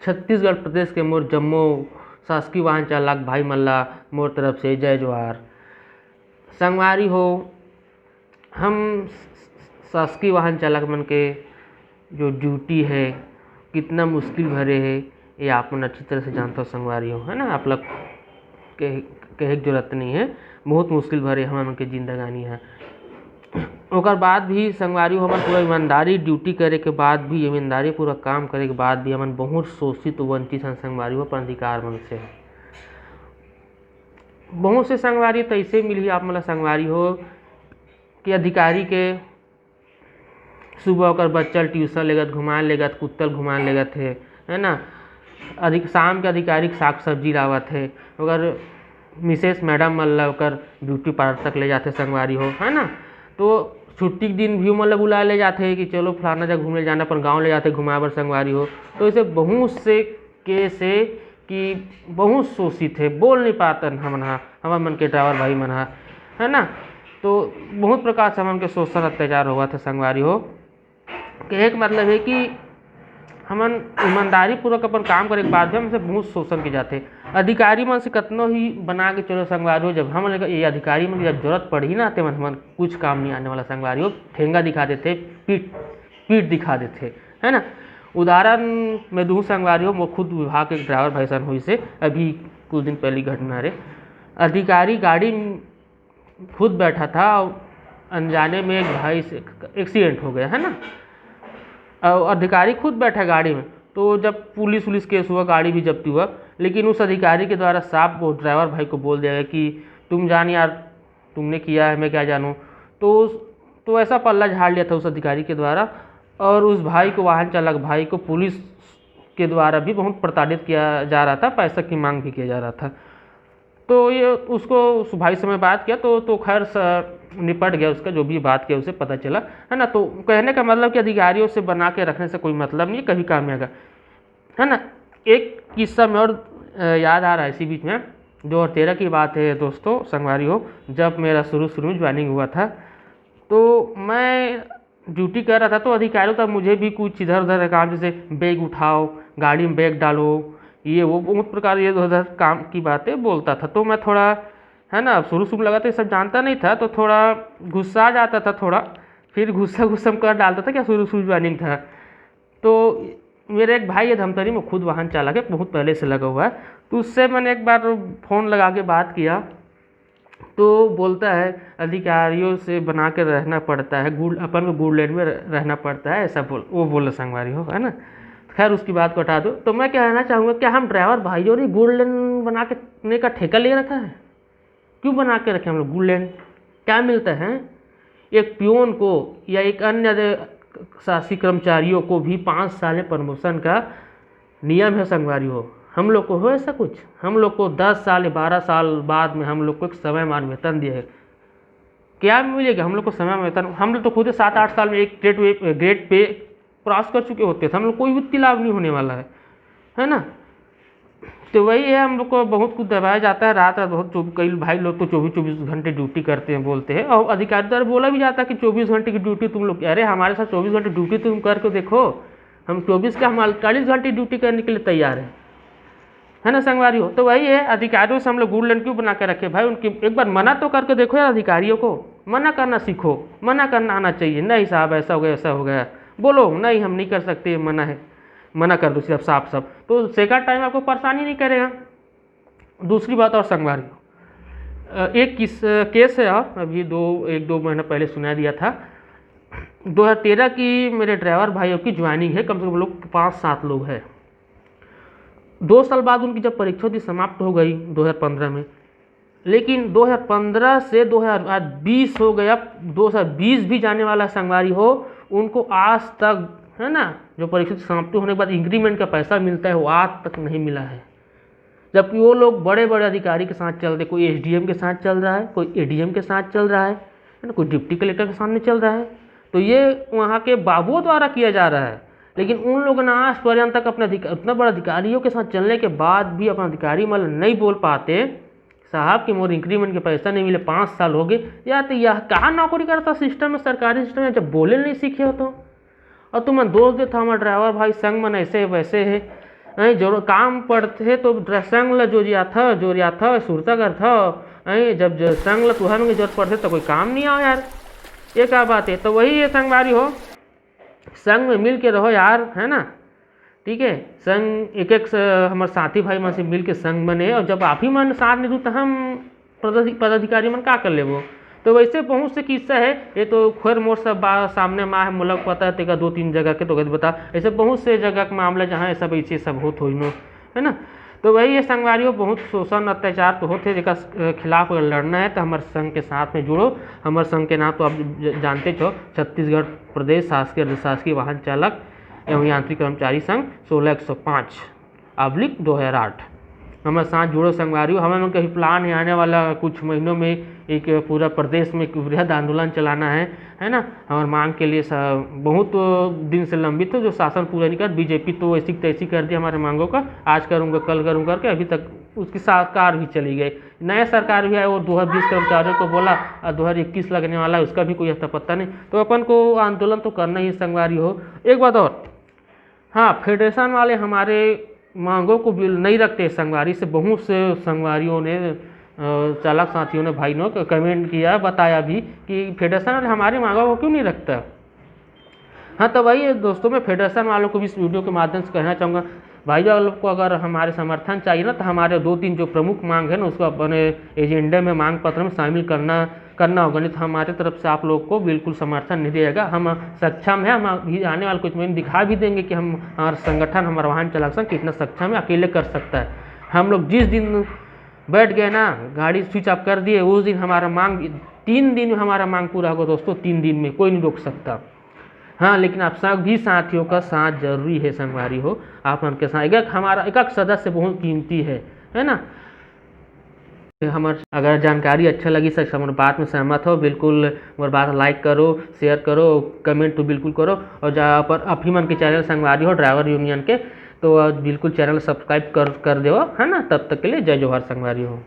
छत्तीसगढ़ प्रदेश के मोर जम्मो शासकीय वाहन चालक भाई मल्ला मोर तरफ से जय जोहार। संगवारी हो, हम शासकीय वाहन चालक मन के जो ड्यूटी है कितना मुश्किल भरे है ये आप मन अच्छी तरह से जानते हो संगवारी हो, है ना। आप लोग कहे की जरूरत नहीं है, बहुत मुश्किल भरे हमन के जिंदगानी है। ओकर बाद भी संगवारी हो, हमन पूरा ईमानदारी ड्यूटी करे के बाद भी, ईमानदारी पूरा काम करे के बाद भी हमन बहुत शोषित वंचित हैं संगवारी हो अपन अधिकार मन से। बहुत से संगवारी तो ऐसे मिली आप मतलब संगवारी हो कि अधिकारी के सुबह ओकर बच्चा ट्यूशन लेगत घुमा लेगत, कुत्तल घुमा लेगत है ना। शाम के अधिकारी साग सब्जी लावत है, अगर मिसेस मैडम मतलब ओकर ब्यूटी पार्लर तक ले जाते संगवारी हो, है ना। तो छुट्टी के दिन भी मतलब बुला ले जाते कि चलो फलाना जगह घूमने जाना, अपन गाँव ले जाते घुमा बर संगवारी हो। तो ऐसे बहुत से केस है कि बहुत शोषित है, बोल नहीं पातन हमन मन के ड्राइवर भाई मन है ना। तो बहुत प्रकार से हमन के शोषण अत्याचार हुआ था संगवारी हो। एक मतलब है कि हमन ईमानदारी पूर्वक अपन काम करे के बाद भी हमसे बहुत शोषण के जाते। अधिकारी मन से कतनो ही बना के चलो संगवारी हो, जब हम ये अधिकारी मन की जब जरूरत पड़ी ना तो हमन कुछ काम नहीं आने वाला संगवारी हो, ठेंगा दिखा देते, पीठ दिखा देते, है ना। उदाहरण में दूँ संगवारी हो, वो खुद विभाग के ड्राइवर भाई सन हुई से अभी कुछ दिन पहले घटना रहे। अधिकारी गाड़ी खुद बैठा था और अनजाने में एक भाई से एक्सीडेंट हो गया, है ना। और अधिकारी खुद बैठा गाड़ी में, तो जब पुलिस केस हुआ, गाड़ी भी जब्ती हुआ, लेकिन उस अधिकारी के द्वारा साफ वो ड्राइवर भाई को बोल दिया कि तुम जान यार, तुमने किया है, मैं क्या जानूँ। तो ऐसा पल्ला झाड़ लिया था उस अधिकारी के द्वारा, और उस भाई को, वाहन चालक भाई को पुलिस के द्वारा भी बहुत प्रताड़ित किया जा रहा था, पैसा की मांग भी किया जा रहा था। तो ये उसको उस भाई से मैं बात किया तो खैर निपट गया, उसका जो भी बात किया उसे पता चला, है ना। तो कहने का मतलब कि अधिकारियों से बना के रखने से कोई मतलब नहीं, कभी काम में आएगा, है ना। एक किस्सा में और याद आ रहा है इसी बीच में, 2013 की बात है दोस्तों संगवारी हो। जब मेरा शुरू में ज्वाइनिंग हुआ था तो मैं ड्यूटी कर रहा था, तो अधिकारियों तक मुझे भी कुछ इधर उधर काम, जैसे बैग उठाओ, गाड़ी में बैग डालो, ये वो बहुत प्रकार ये उधर काम की बातें बोलता था। तो मैं थोड़ा, है ना, शुरू में लगा तो ये सब जानता नहीं था, तो थोड़ा गुस्सा आ जाता था थोड़ा, फिर गुस्सा कर डालता था, क्या शुरू ज्वाइनिंग था। तो मेरे एक भाई है धमतरी में, खुद वाहन चालक है, बहुत पहले से लगा हुआ है। तो उससे मैंने एक बार फ़ोन लगा के बात किया, तो बोलता है अधिकारियों से बना के रहना पड़ता है, अपन को गुड लैंड में रहना पड़ता है, ऐसा वो बोला संगवारी हो, है ना। खैर उसकी बात को हटा दो। तो मैं कहना चाहूँगा, क्या हम ड्राइवर भाइयों ने गुड लैंड बना के का ठेका ले रखा है? क्यों बना के रखे हम लोग गुड लैंड? क्या मिलता है? एक पियोन को या एक अन्य शासकीय कर्मचारियों को भी 5 साल प्रमोशन का नियम है संगवारी हो। हम लोग को हो ऐसा कुछ? हम लोग को 10 साल 12 साल बाद में हम लोग को एक समयमान वेतन दिया है। क्या मिलेगा हम लोग को समय वेतन? हम लोग तो खुद 7-8 साल में एक ग्रेड पे क्रॉस कर चुके होते थे, हम लोग कोई वित्तीय लाभ नहीं होने वाला है ना। तो वही है, हम लोग को बहुत कुछ दबाया जाता है, रात बहुत कई भाई लोग तो 24 घंटे ड्यूटी करते हैं बोलते हैं, और अधिकारी द्वारा बोला भी जाता है कि 24 घंटे की ड्यूटी तुम लोग, अरे हमारे साथ 24 घंटे ड्यूटी तुम करके देखो, हम 24 का हम 48 घंटे ड्यूटी करने के लिए तैयार है ना संगवारी हो। तो वही है, अधिकारियों से हम लोग गुड लैंड क्यों बना के रखे भाई? उनकी एक बार मना तो करके देखो यार, अधिकारियों को मना करना सीखो, मना करना आना चाहिए। नहीं साहब ऐसा हो गया, ऐसा हो गया, बोलो नहीं हम नहीं कर सकते, मना है, मना कर दो सिर्फ साफ साफ, तो सेकंड टाइम आपको परेशानी नहीं करेगा। दूसरी बात और संगवारी हो, एक केस है और अभी 1-2 महीना पहले सुना दिया था। 2013 की मेरे ड्राइवर भाइयों की ज्वाइनिंग है, कम से कम लोग 5-7 लोग हैं। 2 साल बाद उनकी जब परीक्षा थी समाप्त हो गई 2015 में, लेकिन 2015 से 2020 हो गया, 2020 भी जाने वाला संगवारी हो, उनको आज तक, है ना, जो परीक्षा समाप्ति होने के बाद इंक्रीमेंट का पैसा मिलता है वो आज तक नहीं मिला है। जबकि वो लोग बड़े बड़े अधिकारी के साथ चल रहे, कोई एसडीएम के साथ चल रहा है, कोई एडीएम के साथ चल रहा है ना, कोई डिप्टी कलेक्टर के सामने चल रहा है। तो ये वहाँ के बाबुओं द्वारा किया जा रहा है, लेकिन उन लोगों ने आज पर्यंत तक अपने उतना बड़ा अधिकारियों के साथ चलने के बाद भी अपना अधिकारी मतलब नहीं बोल पाते साहब कि मोर इंक्रीमेंट के पैसा नहीं मिले, 5 साल हो गए। या तो यह कहाँ नौकरी करता सिस्टम में, सरकारी सिस्टम में, जब बोले नहीं सीखे हो तो। और तुम दोष देता हमारा ड्राइवर भाई संग मन ऐसे वैसे है, जो काम पड़ते तो संग ल जोरिया था सुरता कर था। जब संग ल तुहर में जरूरत पड़ते तो कोई काम नहीं आओ यार, ये क्या बात है। तो वही ये संगवारी हो, संग में मिल के रहो यार, है ना। ठीक है, संग एक हमारे साथी भाई मन से मिल के संग बने, और जब आप ही मन साथ नहीं दू तो हम पदाधिकारी मन का कर लेबो। तो वैसे बहुत से किस्सा है, ये तो खैर मोर सब सामने में है, मुलक पता है तेगा 2-3 जगह के तो बता, ऐसे बहुत से जगह के मामला जहाँ सब ऐसे सब होत हो, है ना। तो वही ये संगवारियों बहुत शोषण अत्याचार तो होते, जिसका खिलाफ अगर लड़ना है तो हमारे संघ के साथ में जुड़ो। हमारे संघ के नाम तो आप जानते हो, छत्तीसगढ़ प्रदेश शासकीय वाहन चालक एवं यांत्रिक कर्मचारी संघ 16/105/2008। हमारे साथ जुड़ो संगवारियों। हमें कहीं प्लान है आने वाला कुछ महीनों में एक पूरा प्रदेश में एक वृहद आंदोलन चलाना है ना। हमारे मांग के लिए बहुत दिन से लंबित है, जो शासन पूरा नहीं कर, बीजेपी तो ऐसी तैसी कर दी हमारे मांगों का, आज करूँगा कल करूँगा करके अभी तक उसकी सरकार भी चली गई, नया सरकार भी आया, वो 2020 कर्मचारियों को बोला, 2021 लगने वाला है, उसका भी कोई पता नहीं। तो अपन को आंदोलन तो करना ही संगवारी हो। एक बात और, हाँ, फेडरेशन वाले हमारे मांगों को नहीं रखते संगवारी से। बहुत से संगवारियों ने, चालक साथियों ने, भाई ने कमेंट किया, बताया भी कि फेडरेशन वाले हमारी मांगों को क्यों नहीं रखता। हाँ, तो वही दोस्तों, मैं फेडरेशन वालों को भी इस वीडियो के माध्यम से कहना चाहूँगा, भाई लोग को अगर हमारे समर्थन चाहिए ना, तो हमारे 2-3 जो प्रमुख मांग है ना, उसको अपने एजेंडे में, मांग पत्र में शामिल करना होगा, नहीं तो हमारे तरफ से आप लोग को बिल्कुल समर्थन नहीं रहेगा। हम सक्षम है, हम आने वाले कुछ महीने दिखा भी देंगे कि हम, हमारा संगठन, हमारा वाहन चालक संघ कितना सक्षम है, अकेले कर सकता है। हम लोग जिस दिन बैठ गए ना, गाड़ी स्विच ऑफ कर दिए, उस दिन हमारा मांग 3 दिन में हमारा मांग पूरा होगा दोस्तों, 3 दिन में कोई नहीं रोक सकता। हाँ, लेकिन आप सभी साथियों का साथ जरूरी है संगवारी हो। आप उनके साथ हमारा एक सदस्य बहुत कीमती है ना। हमारे अगर जानकारी अच्छा लगी, सच हमारे बात में सहमत हो, बिल्कुल हमारे बात लाइक करो, शेयर करो, कमेंट तो बिल्कुल करो। और जहाँ पर आप ही मन के चैनल संगवारी हो ड्राइवर यूनियन के, तो बिल्कुल चैनल सब्सक्राइब कर दो, है ना। तब तक के लिए जय जोहार संगवारी हो।